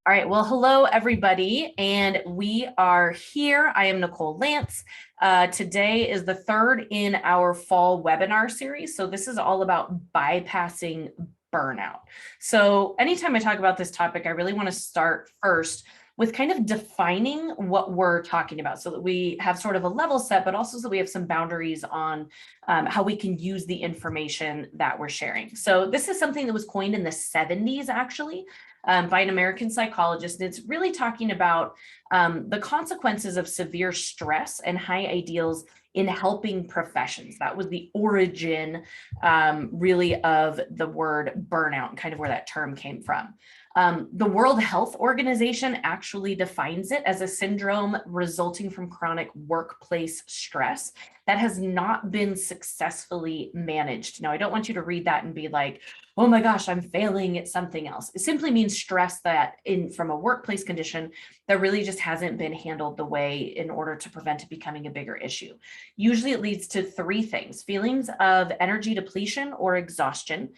All right. Well, hello, everybody. And we are here. I am Nicole Lance. Today is the third in our fall webinar series. So this is all about bypassing burnout. So anytime I talk about this topic, I really want to start first with kind of defining what we're talking about so that we have sort of a level set, but also so we have some boundaries on how we can use the information that we're sharing. So this is something that was coined in the 70s, actually by an American psychologist. And it's really talking about the consequences of severe stress and high ideals in helping professions. That was the origin, really, of the word burnout and kind of where that term came from. The World Health Organization actually defines it as a syndrome resulting from chronic workplace stress that has not been successfully managed. Now, I don't want you to read that and be like, oh my gosh, I'm failing at something else. It simply means stress that from a workplace condition that really just hasn't been handled the way in order to prevent it becoming a bigger issue. Usually it leads to three things: feelings of energy depletion or exhaustion,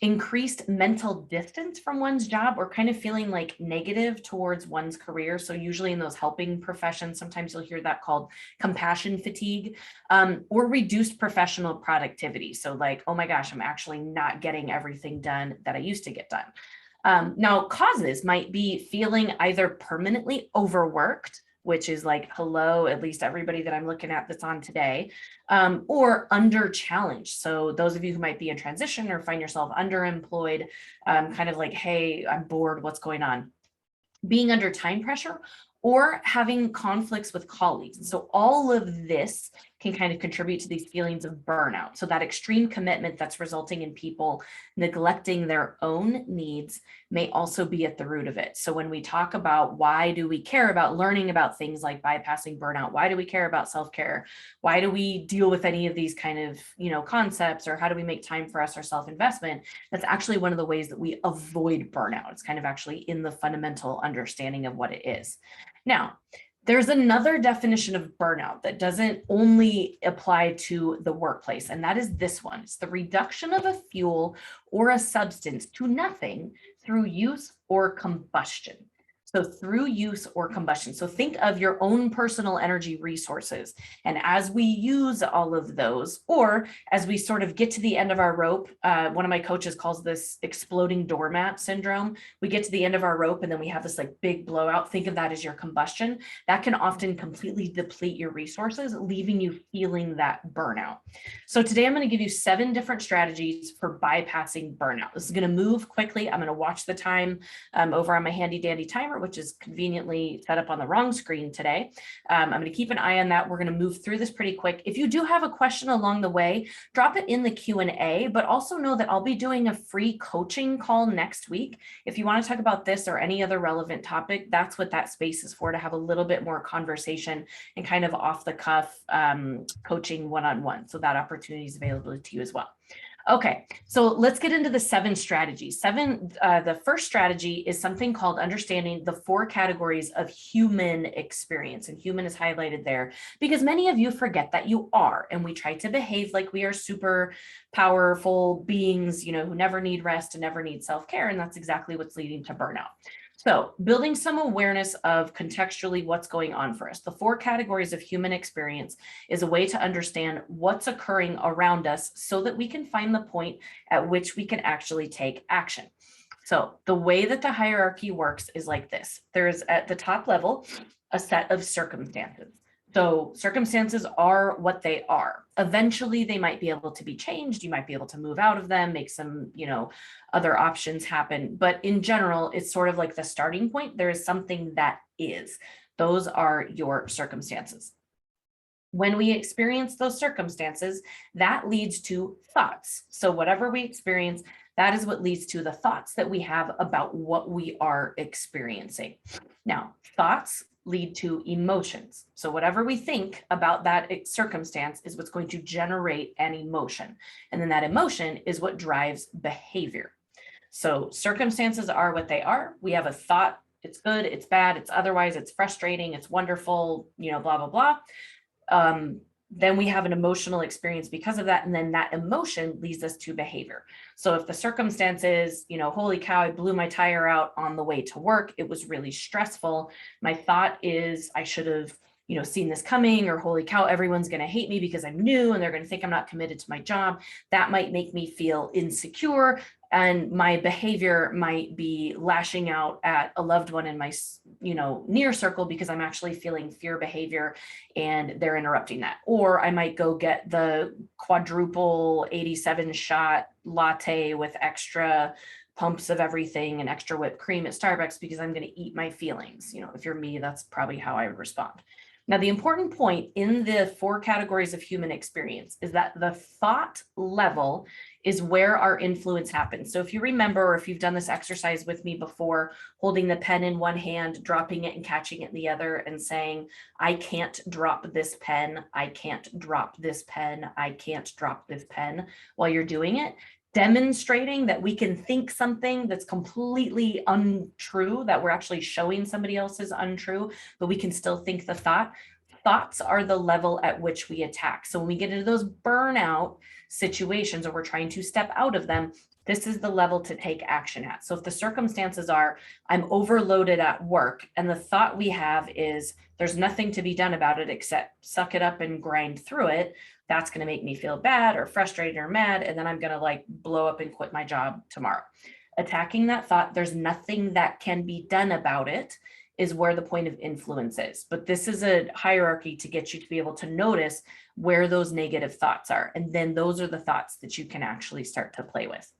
increased mental distance from one's job, or kind of feeling like negative towards one's career. So usually in those helping professions, sometimes you'll hear that called compassion fatigue, or reduced professional productivity. So like, oh my gosh, I'm actually not getting everything done that I used to get done. Now, causes might be feeling either permanently overworked, which is like, hello, at least everybody that I'm looking at that's on today, or under challenged. So those of you who might be in transition or find yourself underemployed, kind of like, hey, I'm bored, what's going on? Being under time pressure, or having conflicts with colleagues. And so all of this can kind of contribute to these feelings of burnout. So that extreme commitment that's resulting in people neglecting their own needs may also be at the root of it. So when we talk about why do we care about learning about things like bypassing burnout, why do we care about self-care, why do we deal with any of these kind of, concepts, or how do we make time for us or self-investment, that's actually one of the ways that we avoid burnout. It's kind of actually in the fundamental understanding of what it is. Now, there's another definition of burnout that doesn't only apply to the workplace, and that is this one. It's the reduction of a fuel or a substance to nothing through use or combustion. So through use or combustion. So think of your own personal energy resources. And as we use all of those, or as we sort of get to the end of our rope, one of my coaches calls this exploding doormat syndrome. We get to the end of our rope and then we have this like big blowout. Think of that as your combustion. That can often completely deplete your resources, leaving you feeling that burnout. So today I'm going to give you 7 different strategies for bypassing burnout. This is going to move quickly. I'm going to watch the time over on my handy dandy timer, which is conveniently set up on the wrong screen today. I'm going to keep an eye on that. We're going to move through this pretty quick. If you do have a question along the way, drop it in the Q&A, but also know that I'll be doing a free coaching call next week. If you want to talk about this or any other relevant topic, that's what that space is for, to have a little bit more conversation and kind of off the cuff coaching one-on-one. So that opportunity is available to you as well. Okay, so let's get into the 7 strategies. The first strategy is something called understanding the 4 categories of human experience, and human is highlighted there because many of you forget that you are, and we try to behave like we are super powerful beings, who never need rest and never need self-care, and that's exactly what's leading to burnout. So building some awareness of contextually what's going on for us. The 4 categories of human experience is a way to understand what's occurring around us so that we can find the point at which we can actually take action. So the way that the hierarchy works is like this. There's at the top level a set of circumstances. So circumstances are what they are. Eventually, they might be able to be changed. You might be able to move out of them, make some, other options happen. But in general, it's sort of like the starting point. There is something that is. Those are your circumstances. When we experience those circumstances, that leads to thoughts. So whatever we experience, that is what leads to the thoughts that we have about what we are experiencing. Now, thoughts lead to emotions. So whatever we think about that circumstance is what's going to generate an emotion. And then that emotion is what drives behavior. So circumstances are what they are. We have a thought, it's good, it's bad, it's otherwise, it's frustrating, it's wonderful, blah, blah, blah. then we have an emotional experience because of that. And then that emotion leads us to behavior. So if the circumstance is, holy cow, I blew my tire out on the way to work, it was really stressful. My thought is I should have, seen this coming, or holy cow, everyone's going to hate me because I'm new and they're going to think I'm not committed to my job. That might make me feel insecure. And my behavior might be lashing out at a loved one in my, near circle because I'm actually feeling fear behavior and they're interrupting that. Or I might go get the quadruple 87 shot latte with extra pumps of everything and extra whipped cream at Starbucks because I'm going to eat my feelings. If you're me, that's probably how I would respond. Now, the important point in the 4 categories of human experience is that the thought level is where our influence happens. So if you remember, or if you've done this exercise with me before, holding the pen in one hand, dropping it and catching it in the other and saying, I can't drop this pen, I can't drop this pen, I can't drop this pen while you're doing it, demonstrating that we can think something that's completely untrue, that we're actually showing somebody else is untrue, but we can still think the thought. Thoughts are the level at which we attack. So when we get into those burnout situations or we're trying to step out of them, this is the level to take action at. So if the circumstances are, I'm overloaded at work, and the thought we have is there's nothing to be done about it except suck it up and grind through it, that's going to make me feel bad or frustrated or mad. And then I'm going to blow up and quit my job tomorrow. Attacking that thought, there's nothing that can be done about it, is where the point of influence is. But this is a hierarchy to get you to be able to notice where those negative thoughts are. And then those are the thoughts that you can actually start to play with.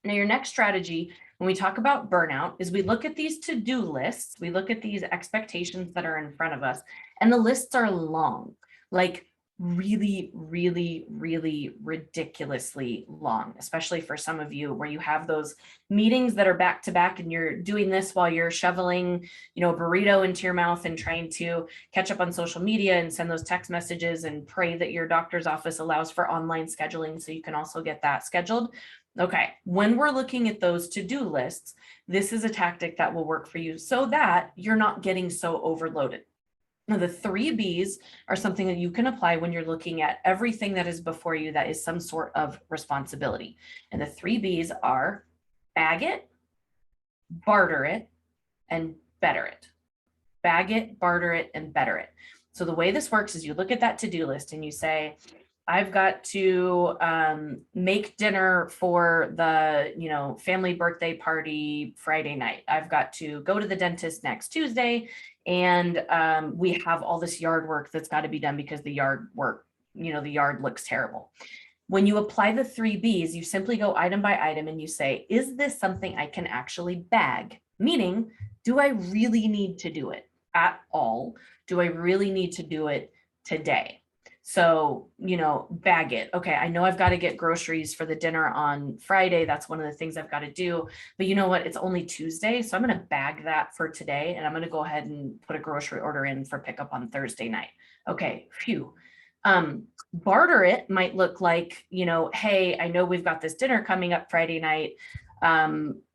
Now, your next strategy when we talk about burnout is we look at these to-do lists, we look at these expectations that are in front of us, and the lists are long, really, really, really ridiculously long, especially for some of you where you have those meetings that are back to back and you're doing this while you're shoveling, a burrito into your mouth and trying to catch up on social media and send those text messages and pray that your doctor's office allows for online scheduling so you can also get that scheduled. Okay, when we're looking at those to-do lists, this is a tactic that will work for you so that you're not getting so overloaded. Now, the 3 Bs are something that you can apply when you're looking at everything that is before you that is some sort of responsibility. And the 3 Bs are bag it, barter it, and better it. Bag it, barter it, and better it. So the way this works is you look at that to-do list and you say, I've got to make dinner for the, family birthday party Friday night. I've got to go to the dentist next Tuesday. And we have all this yard work that's got to be done because the yard work, the yard looks terrible. When you apply the 3 Bs, you simply go item by item and you say, is this something I can actually bag? Meaning, do I really need to do it at all? Do I really need to do it today? So, bag it. Okay, I know I've got to get groceries for the dinner on Friday. That's one of the things I've got to do. But you know what? It's only Tuesday. So I'm going to bag that for today. And I'm going to go ahead and put a grocery order in for pickup on Thursday night. Okay, phew. Barter it might look like, hey, I know we've got this dinner coming up Friday night.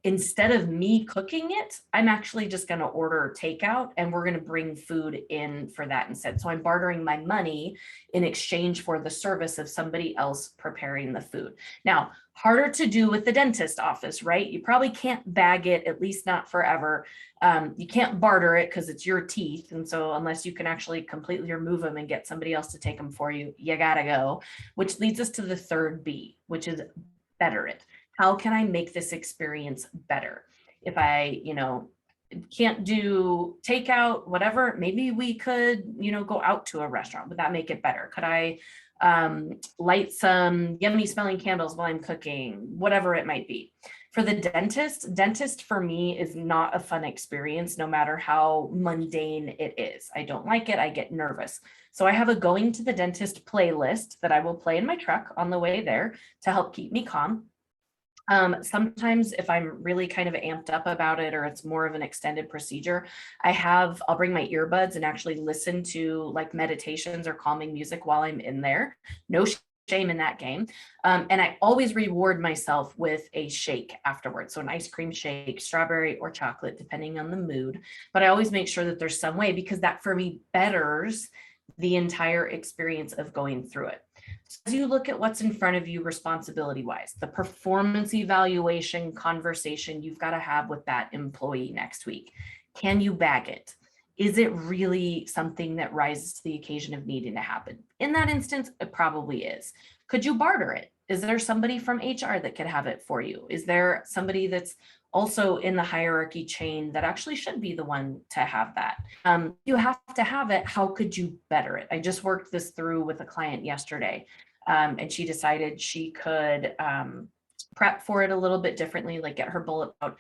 Instead of me cooking it, I'm actually just going to order takeout and we're going to bring food in for that instead. So I'm bartering my money in exchange for the service of somebody else preparing the food. Now, harder to do with the dentist office, right? You probably can't bag it, at least not forever. You can't barter it because it's your teeth. And so unless you can actually completely remove them and get somebody else to take them for you, you gotta go, which leads us to the 3rd B, which is better it. How can I make this experience better? If I, can't do takeout, whatever, maybe we could, go out to a restaurant. Would that make it better? Could I light some yummy smelling candles while I'm cooking, whatever it might be? For the dentist for me is not a fun experience, no matter how mundane it is. I don't like it. I get nervous. So I have a going to the dentist playlist that I will play in my truck on the way there to help keep me calm. Sometimes if I'm really kind of amped up about it, or it's more of an extended procedure, I'll bring my earbuds and actually listen to meditations or calming music while I'm in there. No shame in that game. And I always reward myself with a shake afterwards. So an ice cream shake, strawberry or chocolate, depending on the mood. But I always make sure that there's some way, because that for me betters the entire experience of going through it. So as you look at what's in front of you responsibility wise, the performance evaluation conversation you've got to have with that employee next week. Can you bag it? Is it really something that rises to the occasion of needing to happen? In that instance, it probably is. Could you barter it? Is there somebody from HR that could have it for you? Is there somebody that's also in the hierarchy chain that actually should be the one to have that? You have to have it. How could you better it? I just worked this through with a client yesterday, and she decided she could prep for it a little bit differently, like get her bullet out.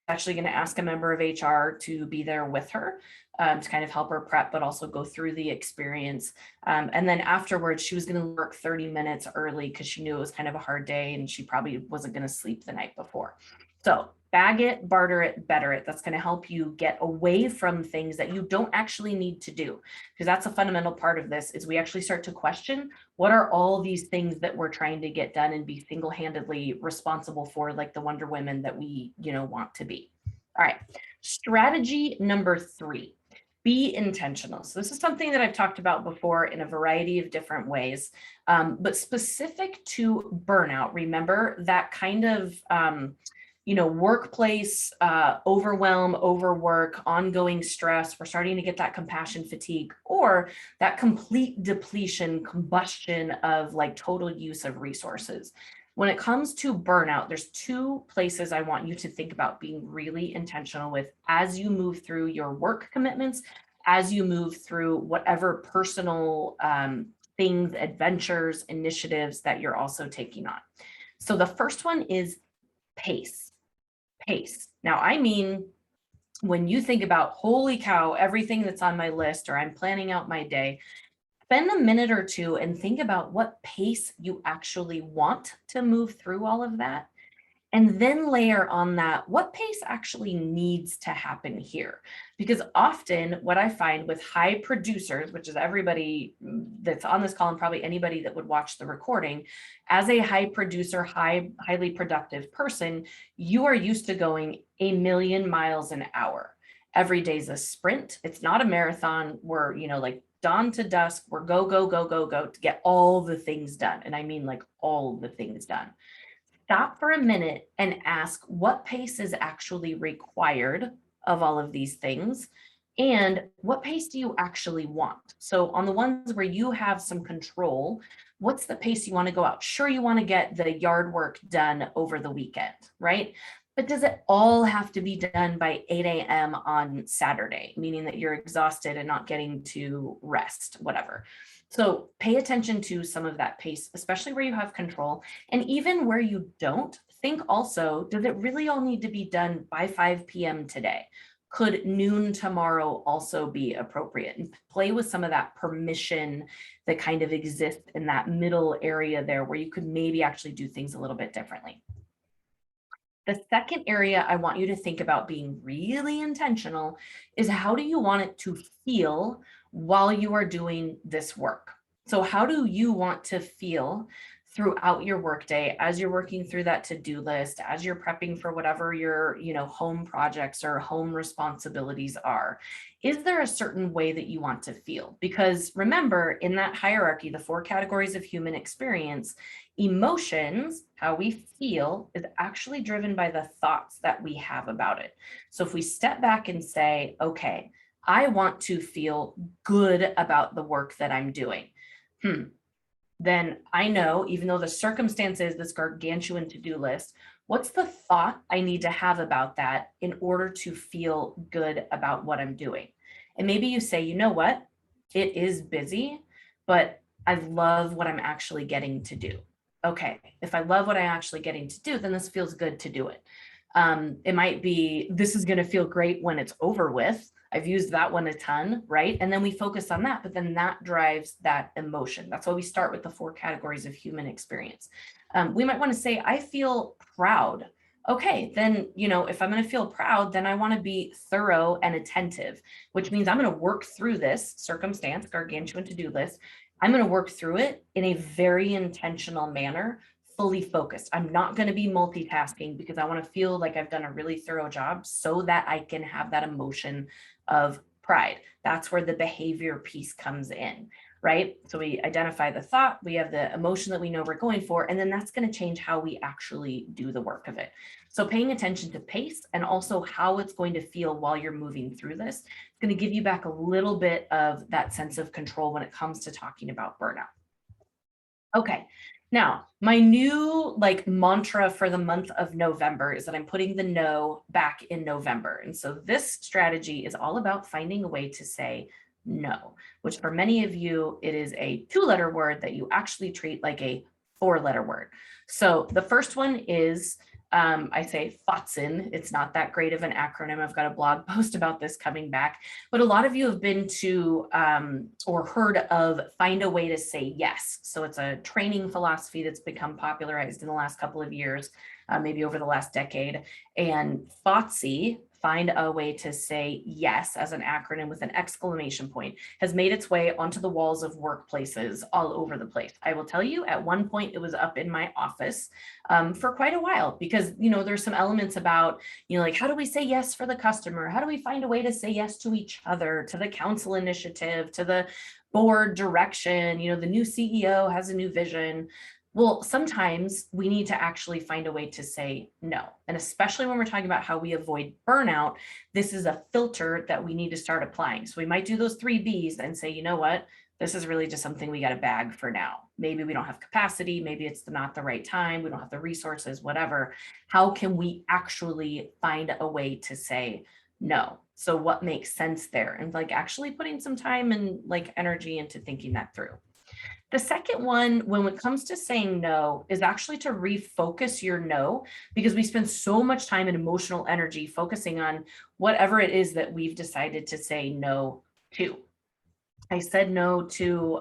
Actually going to ask a member of HR to be there with her to kind of help her prep, but also go through the experience. And then afterwards, she was going to work 30 minutes early because she knew it was kind of a hard day and she probably wasn't going to sleep the night before. So bag it, barter it, better it. That's going to help you get away from things that you don't actually need to do, because that's a fundamental part of this is we actually start to question what are all these things that we're trying to get done and be single-handedly responsible for, like the Wonder Women that we, want to be. All right. Strategy number 3, be intentional. So this is something that I've talked about before in a variety of different ways, but specific to burnout. Remember that kind of, workplace overwhelm, overwork, ongoing stress. We're starting to get that compassion fatigue or that complete depletion, combustion of like total use of resources. When it comes to burnout, there's 2 places I want you to think about being really intentional with as you move through your work commitments, as you move through whatever personal things, adventures, initiatives that you're also taking on. So the first one is pace. Pace. Now, I mean, when you think about, holy cow, everything that's on my list, or I'm planning out my day, spend a minute or 2 and think about what pace you actually want to move through all of that. And then layer on that, what pace actually needs to happen here? Because often what I find with high producers, which is everybody that's on this call and probably anybody that would watch the recording, as a high producer, highly productive person, you are used to going 1,000,000 miles an hour. Every day's a sprint. It's not a marathon. We're, like dawn to dusk, we're go, go, go, go, go to get all the things done. And I mean like all the things done. Stop for a minute and ask what pace is actually required of all of these things and what pace do you actually want? So on the ones where you have some control, what's the pace you want to go out? Sure, you want to get the yard work done over the weekend, right? But does it all have to be done by 8 a.m. on Saturday, meaning that you're exhausted and not getting to rest, whatever? So pay attention to some of that pace, especially where you have control. And even where you don't, think also, does it really all need to be done by 5 p.m. today? Could noon tomorrow also be appropriate? And play with some of that permission that kind of exists in that middle area there where you could maybe actually do things a little bit differently. The second area I want you to think about being really intentional is how do you want it to feel while you are doing this work? So how do you want to feel throughout your workday as you're working through that to-do list, as you're prepping for whatever your, home projects or home responsibilities are? Is there a certain way that you want to feel? Because remember, in that hierarchy, the 4 categories of human experience, emotions, how we feel, is actually driven by the thoughts that we have about it. So if we step back and say, okay, I want to feel good about the work that I'm doing, then I know, even though the circumstance is this gargantuan to-do list, what's the thought I need to have about that in order to feel good about what I'm doing? And maybe you say, you know what, it is busy, but I love what I'm actually getting to do. Okay, if I love what I'm actually getting to do, then this feels good to do it. It might be, this is going to feel great when it's over with. I've used that one a ton, right? And then we focus on that, but then that drives that emotion. That's why we start with the 4 categories of human experience. We might want to say, I feel proud. Okay, then, if I'm going to feel proud, then I want to be thorough and attentive, which means I'm going to work through this circumstance, gargantuan to-do list. I'm going to work through it in a very intentional manner, fully focused. I'm not going to be multitasking because I want to feel like I've done a really thorough job so that I can have that emotion of pride. That's where the behavior piece comes in, right? So we identify the thought, we have the emotion that we know we're going for, and then that's going to change how we actually do the work of it. So paying attention to pace and also how it's going to feel while you're moving through this, it's going to give you back a little bit of that sense of control when it comes to talking about burnout. Okay. Now, my new mantra for the month of November is that I'm putting the no back in November. And so this strategy is all about finding a way to say no, which for many of you, it is a 2-letter word that you actually treat like a 4-letter word. So the first one is I say FOTSN. It's not that great of an acronym. I've got a blog post about this coming back, but a lot of you have been to or heard of Find a Way to Say Yes. So it's a training philosophy that's become popularized in the last couple of years, maybe over the last decade. And FOTSI, Find a Way to Say Yes, as an acronym with an exclamation point, has made its way onto the walls of workplaces all over the place. I will tell you, at one point, it was up in my office for quite a while because, there's some elements about, like, how do we say yes for the customer? How do we find a way to say yes to each other, to the council initiative, to the board direction? The new CEO has a new vision. Well, sometimes we need to actually find a way to say no. And especially when we're talking about how we avoid burnout, this is a filter that we need to start applying. So we might do those 3 Bs and say, you know what, this is really just something we got to bag for now. Maybe we don't have capacity. Maybe it's not the right time. We don't have the resources, whatever. How can we actually find a way to say no? So what makes sense there? And actually putting some time and energy into thinking that through. The second one, when it comes to saying no, is actually to refocus your no, because we spend so much time and emotional energy focusing on whatever it is that we've decided to say no to. I said no to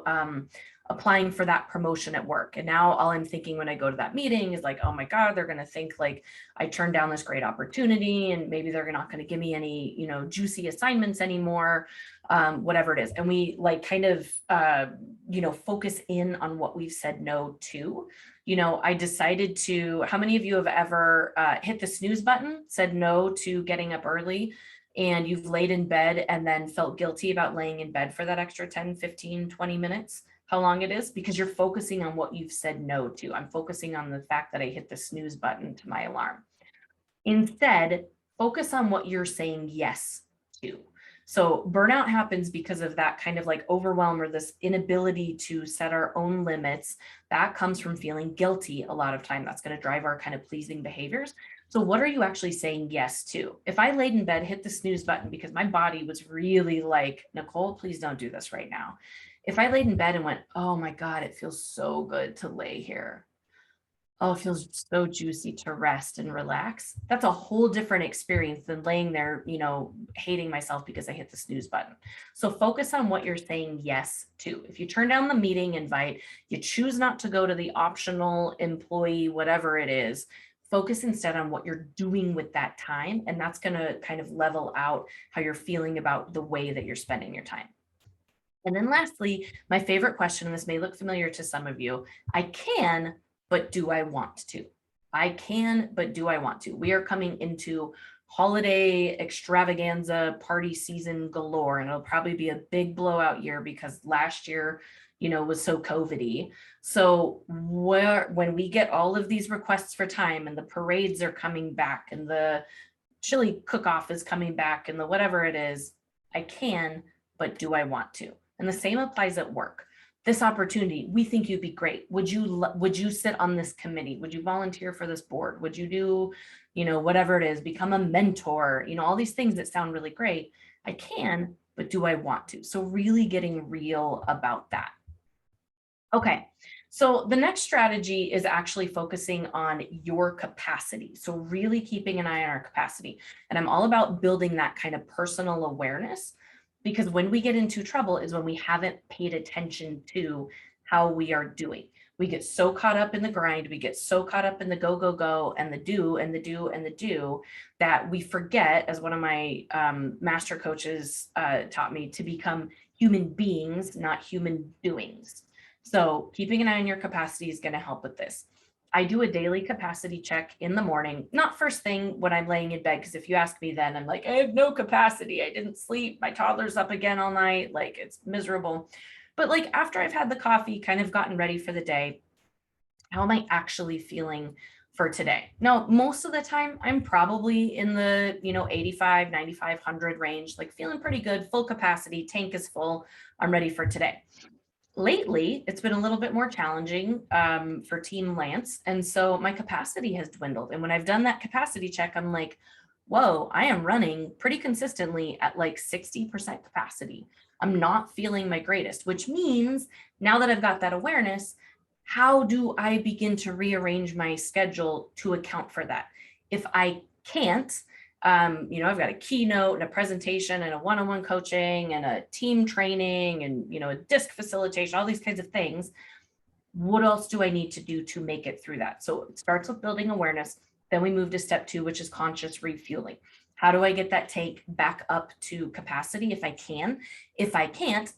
applying for that promotion at work. And now all I'm thinking when I go to that meeting is oh my God, they're going to think I turned down this great opportunity and maybe they're not going to give me any, juicy assignments anymore, whatever it is. And we kind of, focus in on what we've said no to. I decided to, how many of you have ever hit the snooze button, said no to getting up early, and you've laid in bed and then felt guilty about laying in bed for that extra 10, 15, 20 minutes? How long it is? Because you're focusing on what you've said no to. I'm focusing on the fact that I hit the snooze button to my alarm. Instead, focus on what you're saying yes to. So burnout happens because of that kind of overwhelm or this inability to set our own limits. That comes from feeling guilty a lot of time. That's going to drive our kind of pleasing behaviors. So what are you actually saying yes to? If I laid in bed, hit the snooze button because my body was really Nicole, please don't do this right now. If I laid in bed and went, oh my God, it feels so good to lay here. Oh, it feels so juicy to rest and relax. That's a whole different experience than laying there, hating myself because I hit the snooze button. So focus on what you're saying yes to. If you turn down the meeting invite, you choose not to go to the optional employee, whatever it is, focus instead on what you're doing with that time. And that's going to kind of level out how you're feeling about the way that you're spending your time. And then lastly, my favorite question, and this may look familiar to some of you, I can, but do I want to? I can, but do I want to? We are coming into holiday extravaganza party season galore, and it'll probably be a big blowout year because last year, was so COVID-y. So when we get all of these requests for time and the parades are coming back and the chili cook-off is coming back and the whatever it is, I can, but do I want to? And the same applies at work. This opportunity, we think you'd be great. Would you sit on this committee? Would you volunteer for this board? Would you do, whatever it is, become a mentor, all these things that sound really great. I can, but do I want to? So really getting real about that. Okay, so the next strategy is actually focusing on your capacity. So really keeping an eye on our capacity. And I'm all about building that kind of personal awareness, because when we get into trouble is when we haven't paid attention to how we are doing. We get so caught up in the grind, we get so caught up in the go, go, go, and the do, and the do, and the do, that we forget, as one of my master coaches taught me, to become human beings, not human doings. So keeping an eye on your capacity is going to help with this. I do a daily capacity check in the morning, not first thing when I'm laying in bed, because if you ask me then, I'm like, I have no capacity. I didn't sleep. My toddler's up again all night. Like it's miserable. But like after I've had the coffee, kind of gotten ready for the day, how am I actually feeling for today? Now, most of the time, I'm probably in the, 85, 95, 100 range, like feeling pretty good, full capacity, tank is full. I'm ready for today. Lately, it's been a little bit more challenging for Team Lance. And so my capacity has dwindled. And when I've done that capacity check, I'm like, whoa, I am running pretty consistently at like 60% capacity. I'm not feeling my greatest, which means now that I've got that awareness, how do I begin to rearrange my schedule to account for that? If I can't, I've got a keynote and a presentation and a one-on-one coaching and a team training and, a disc facilitation, all these kinds of things. What else do I need to do to make it through that? So it starts with building awareness. Then we move to step 2, which is conscious refueling. How do I get that tank back up to capacity if I can? If I can't,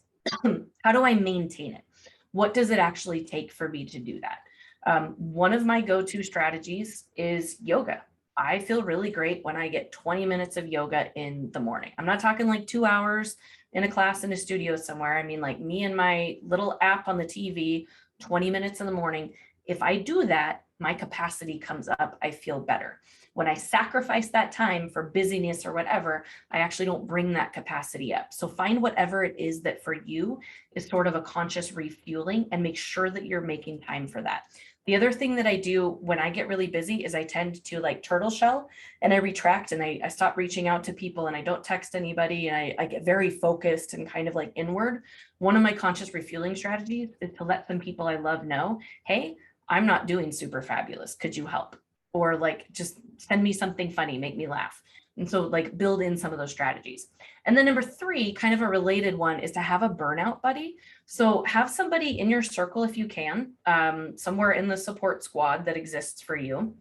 how do I maintain it? What does it actually take for me to do that? One of my go-to strategies is yoga. I feel really great when I get 20 minutes of yoga in the morning. I'm not talking like 2 hours in a class in a studio somewhere. I mean, like me and my little app on the TV, 20 minutes in the morning. If I do that, my capacity comes up. I feel better. When I sacrifice that time for busyness or whatever, I actually don't bring that capacity up. So find whatever it is that for you is sort of a conscious refueling and make sure that you're making time for that. The other thing that I do when I get really busy is I tend to like turtle shell and I retract and I stop reaching out to people and I don't text anybody and I get very focused and kind of like inward. One of my conscious refueling strategies is to let some people I love know, hey, I'm not doing super fabulous. Could you help? Or like just send me something funny, make me laugh. And so like build in some of those strategies. And then number 3, kind of a related one, is to have a burnout buddy. So have somebody in your circle if you can, somewhere in the support squad that exists for you,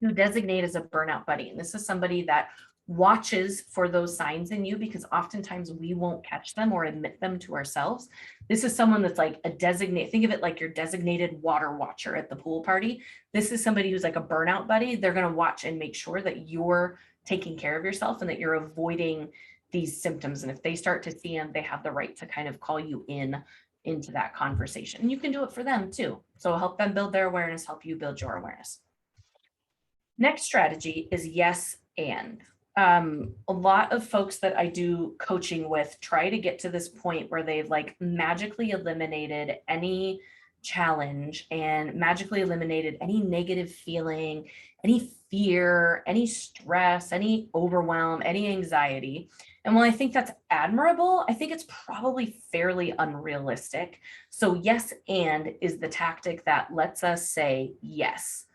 who designate as a burnout buddy. And this is somebody that watches for those signs in you because oftentimes we won't catch them or admit them to ourselves. This is someone that's like a designate, think of it like your designated water watcher at the pool party. This is somebody who's like a burnout buddy. They're going to watch and make sure that you're taking care of yourself and that you're avoiding these symptoms. And if they start to see them, they have the right to kind of call you into that conversation. And you can do it for them too. So help them build their awareness, help you build your awareness. Next strategy is yes and. A lot of folks that I do coaching with try to get to this point where they've like magically eliminated any challenge and magically eliminated any negative feeling, any fear, any stress, any overwhelm, any anxiety. And while I think that's admirable, I think it's probably fairly unrealistic. So yes and is the tactic that lets us say, yes,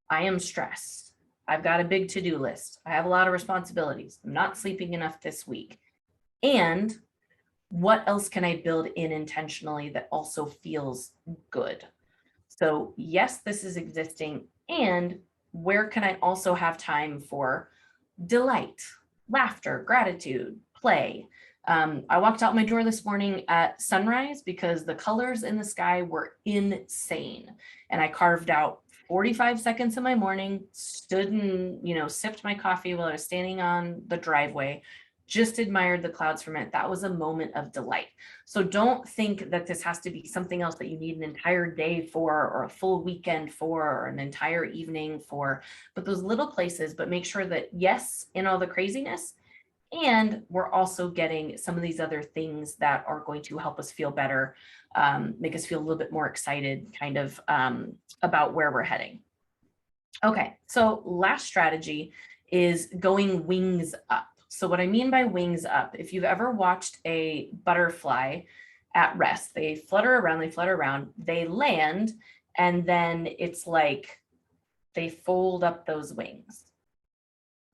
I am stressed. I've got a big to-do list. I have a lot of responsibilities. I'm not sleeping enough this week. And what else can I build in intentionally that also feels good? So yes, this is existing. And where can I also have time for delight, laughter, gratitude, play? I walked out my door this morning at sunrise because the colors in the sky were insane. And I carved out 45 seconds of my morning, stood and, sipped my coffee while I was standing on the driveway, just admired the clouds for a minute. That was a moment of delight. So don't think that this has to be something else that you need an entire day for, or a full weekend for, or an entire evening for, but those little places, but make sure that yes, in all the craziness, and we're also getting some of these other things that are going to help us feel better, make us feel a little bit more excited kind of about where we're heading. Okay, so last strategy is going wings up. So what I mean by wings up, if you've ever watched a butterfly at rest, they flutter around, they land, and then it's like they fold up those wings.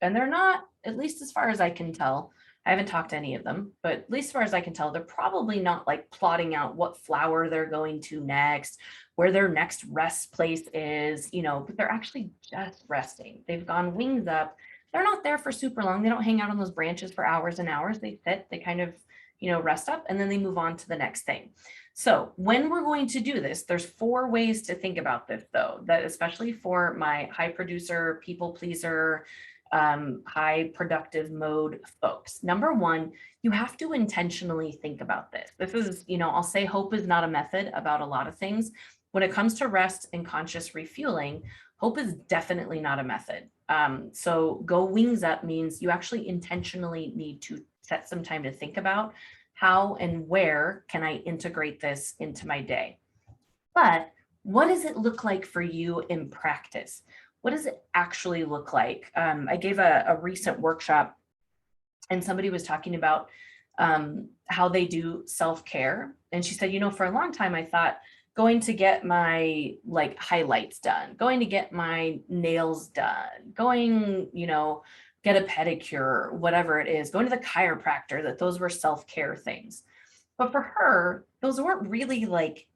And they're not, at least as far as I can tell, I haven't talked to any of them, but at least as far as I can tell, they're probably not like plotting out what flower they're going to next, where their next rest place is, but they're actually just resting. They've gone wings up. They're not there for super long. They don't hang out on those branches for hours and hours. They sit, they kind of, rest up, and then they move on to the next thing. So when we're going to do this, there's 4 ways to think about this, though, that especially for my high producer, people pleaser, high productive mode folks. Number 1, you have to intentionally think about this. This is, I'll say hope is not a method about a lot of things. When it comes to rest and conscious refueling, hope is definitely not a method. So go wings up means you actually intentionally need to set some time to think about how and where can I integrate this into my day. But what does it look like for you in practice? What does it actually look like? I gave a recent workshop and somebody was talking about how they do self-care. And she said, for a long time, I thought going to get my highlights done, going to get my nails done, going, get a pedicure, whatever it is, going to the chiropractor, that those were self-care things. But for her, those weren't really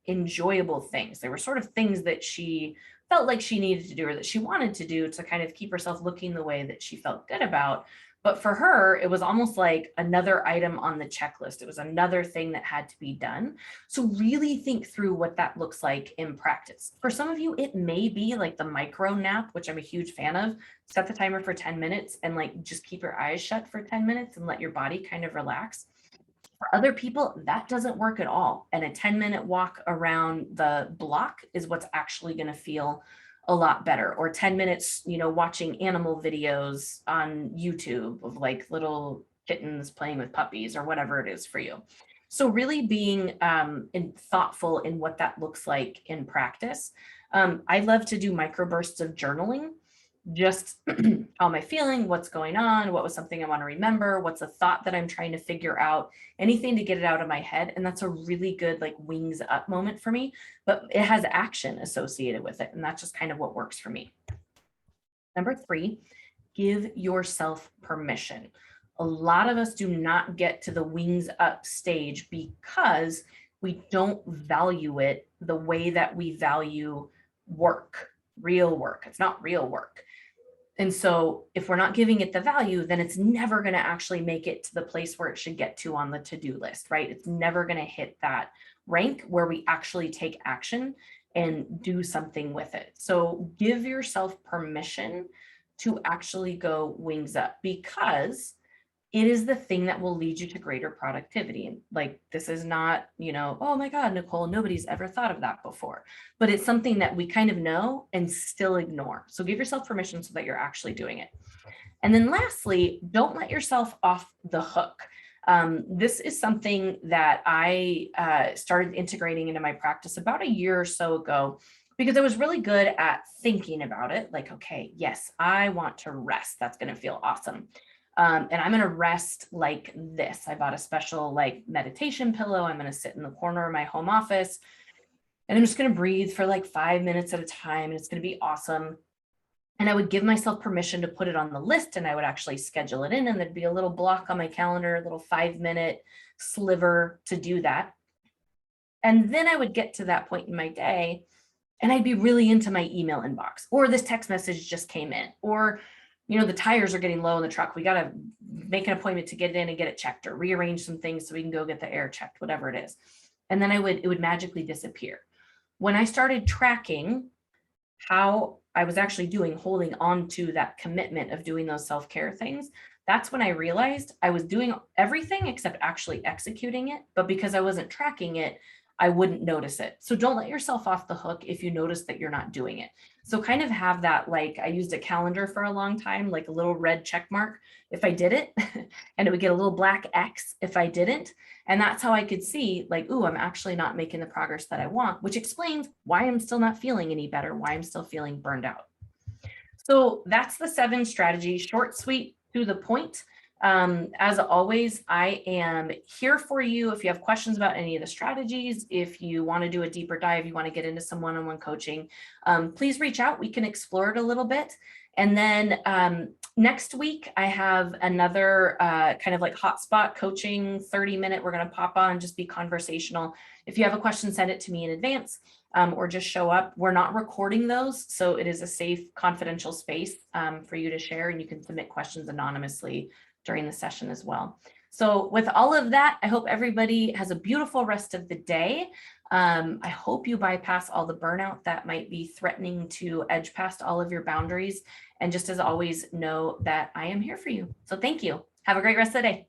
enjoyable things. They were sort of things that she felt like she needed to do or that she wanted to do to kind of keep herself looking the way that she felt good about. But for her, it was almost like another item on the checklist. It was another thing that had to be done. So really think through what that looks like in practice. For some of you, it may be like the micro nap, which I'm a huge fan of. Set the timer for 10 minutes and just keep your eyes shut for 10 minutes and let your body kind of relax. For other people, that doesn't work at all. And a 10-minute walk around the block is what's actually going to feel a lot better. Or 10 minutes, watching animal videos on YouTube of little kittens playing with puppies or whatever it is for you. So really being thoughtful in what that looks like in practice. I love to do microbursts of journaling. Just how am I feeling? What's going on? What was something I want to remember? What's a thought that I'm trying to figure out? Anything to get it out of my head. And that's a really good wings up moment for me, but it has action associated with it. And that's just kind of what works for me. Number 3, give yourself permission. A lot of us do not get to the wings up stage because we don't value it the way that we value work, real work. It's not real work. And so if we're not giving it the value, then it's never going to actually make it to the place where it should get to on the to-do list, right? It's never going to hit that rank where we actually take action and do something with it. So give yourself permission to actually go wings up, because it is the thing that will lead you to greater productivity. And this is not, oh my God, Nicole, nobody's ever thought of that before, but it's something that we kind of know and still ignore. So give yourself permission so that you're actually doing it. And then lastly, don't let yourself off the hook. This is something that I started integrating into my practice about a year or so ago, because I was really good at thinking about it. Okay, yes, I want to rest. That's going to feel awesome. And I'm going to rest like this. I bought a special meditation pillow. I'm going to sit in the corner of my home office and I'm just going to breathe for 5 minutes at a time. And it's going to be awesome. And I would give myself permission to put it on the list, and I would actually schedule it in, and there'd be a little block on my calendar, a little 5-minute sliver to do that. And then I would get to that point in my day and I'd be really into my email inbox, or this text message just came in, or the tires are getting low in the truck. We got to make an appointment to get it in and get it checked, or rearrange some things so we can go get the air checked, whatever it is. And then it would magically disappear. When I started tracking how I was actually holding on to that commitment of doing those self-care things, that's when I realized I was doing everything except actually executing it. But because I wasn't tracking it, I wouldn't notice it. So don't let yourself off the hook if you notice that you're not doing it. So kind of have that, I used a calendar for a long time, a little red check mark if I did it, and it would get a little black X if I didn't. And that's how I could see ooh, I'm actually not making the progress that I want, which explains why I'm still not feeling any better, why I'm still feeling burned out. So that's the 7 strategies, short, sweet, to the point. As always, I am here for you. If you have questions about any of the strategies, if you want to do a deeper dive, you want to get into some one-on-one coaching, please reach out. We can explore it a little bit. And then next week, I have another kind of hotspot coaching 30-minute. We're going to pop on, just be conversational. If you have a question, send it to me in advance, or just show up. We're not recording those, so it is a safe, confidential space for you to share, and you can submit questions anonymously during the session as well. So with all of that, I hope everybody has a beautiful rest of the day. I hope you bypass all the burnout that might be threatening to edge past all of your boundaries. And just as always, know that I am here for you. So thank you. Have a great rest of the day.